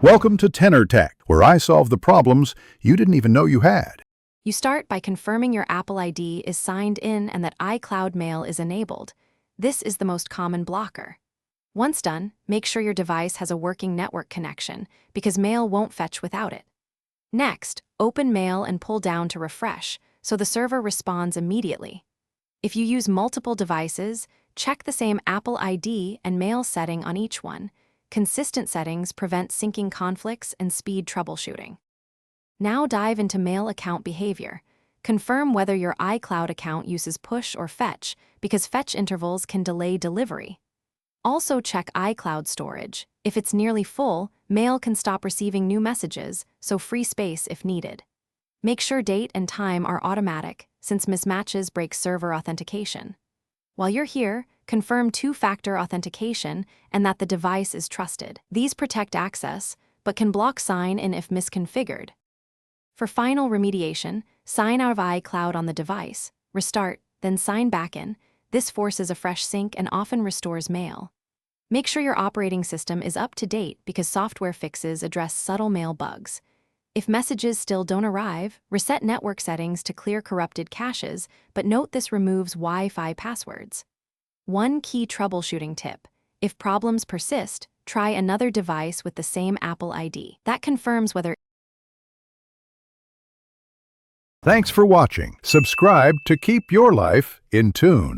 Welcome to Tenor Tech, where I solve the problems you didn't even know you had. You start by confirming your Apple ID is signed in and that iCloud Mail is enabled. This is the most common blocker. Once done, make sure your device has a working network connection, because Mail won't fetch without it. Next, open Mail and pull down to refresh, so the server responds immediately. If you use multiple devices, check the same Apple ID and Mail setting on each one. Consistent settings prevent syncing conflicts and speed troubleshooting. Now dive into Mail account behavior. Confirm whether your iCloud account uses push or fetch, because fetch intervals can delay delivery. Also check iCloud storage. If it's nearly full, Mail can stop receiving new messages, so free space if needed. Make sure date and time are automatic, since mismatches break server authentication. While you're here, confirm two-factor authentication and that the device is trusted. These protect access, but can block sign-in if misconfigured. For final remediation, sign out of iCloud on the device, restart, then sign back in. This forces a fresh sync and often restores Mail. Make sure your operating system is up to date, because software fixes address subtle Mail bugs. If messages still don't arrive, reset network settings to clear corrupted caches, but note this removes Wi-Fi passwords. One key troubleshooting tip: if problems persist, try another device with the same Apple ID. That confirms whether. Thanks for watching. Subscribe to keep your life in tune.